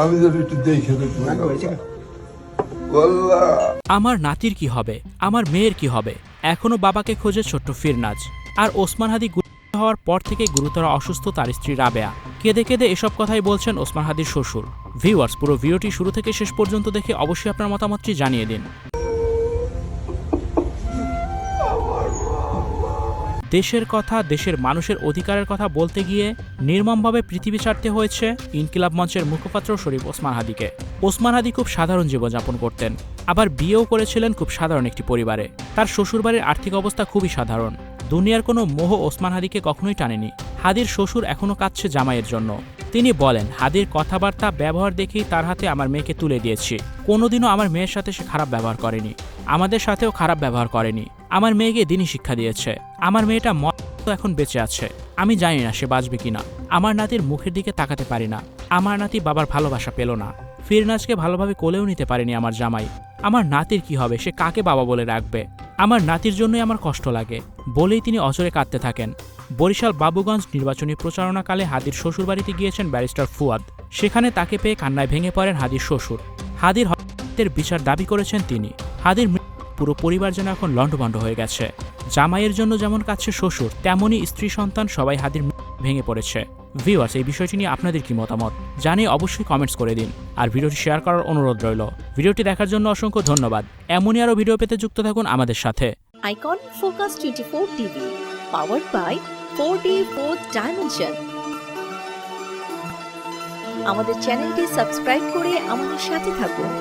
আমি যেন একটু দেখে দেখবো। আমার নাতির কি হবে, আমার মেয়ের কি হবে, এখনো বাবাকে খোঁজে ছোট্ট ফিরনাজ। আর ওসমান হাদি হওয়ার পর থেকে গুরুতর অসুস্থ তার স্ত্রী রাবেয়া। কেঁদে কেঁদে এসব কথাই বলছেন ওসমান হাদির শ্বশুর। ভিউয়ার্স, পুরো ভিডিওটি শুরু থেকে শেষ পর্যন্ত দেখে অবশ্যই আপনার মতামতটি জানিয়ে দিন। দেশের কথা, দেশের মানুষের অধিকারের কথা বলতে গিয়ে নির্মমভাবে পৃথিবী ছাড়তে হয়েছে ইনকিলাব মঞ্চের মুখপাত্র শরীফ ওসমান হাদিকে। ওসমান হাদি খুব সাধারণ জীবনযাপন করতেন, আবার বিয়েও করেছিলেন খুব সাধারণ একটি পরিবারে। তার শ্বশুরবাড়ির আর্থিক অবস্থা খুবই সাধারণ। দুনিয়ার কোনো মোহ ওসমান হাদিকে কখনোই টানেনি। হাদির শ্বশুর এখনও কাঁদছে জামাইয়ের জন্য। তিনি বলেন, হাদির কথাবার্তা ব্যবহার দেখেই তার হাতে আমার মেয়েকে তুলে দিয়েছি। কোনোদিনও আমার মেয়ের সাথে সে খারাপ ব্যবহার করেনি, আমাদের সাথেও খারাপ ব্যবহার করেনি। আমার মেয়েকে দিনই শিক্ষা দিয়েছে। আমার মেয়েটা এখন বেঁচে আছে, আমি জানি না সে বাঁচবে কিনা। আমার নাতির মুখের দিকে তাকাতে পারি না। আমার নাতি বাবার ভালোবাসা পেল না। ফিরনাজকে ভালোভাবে কোলেও নিতে পারেনি আমার জামাই। আমার নাতির কি হবে, সে কাকে বাবা বলে রাখবে? আমার নাতির জন্যই আমার কষ্ট লাগে বলেই তিনি অঝরে কাঁদতে থাকেন। বরিশাল বাবুগঞ্জ নির্বাচনী প্রচারণাকালে হাদির শ্বশুরবাড়িতে গিয়েছেন ব্যারিস্টার ফুয়াদ। সেখানে তাকে পেয়ে কান্নায় ভেঙে পড়েন হাদির শ্বশুর। হাদির হত্যার বিচার দাবি করেছেন তিনি। হাদির পুরো পরিবার যেন এখন লণ্ডভণ্ড হয়ে গেছে। জামাইয়ের জন্য যেমন কাছে শ্বশুর, তেমনই স্ত্রী সন্তান সবাই হাদির ভেঙে পড়েছে। ভিউয়ার্স, এই বিষয়টি নিয়ে আপনাদের কি মতামত জানিয়ে অবশ্যই কমেন্টস করে দিন। আর ভিডিওটি শেয়ার করার অনুরোধ রইল। ভিডিওটি দেখার জন্য অসংখ্য ধন্যবাদ। এমনই আরও ভিডিও পেতে যুক্ত থাকুন আমাদের সাথে। Icon Focus 24 TV, powered by 4D 4 dimension. আমাদের চ্যানেলটি সাবস্ক্রাইব করে আমাদের সাথে থাকুন।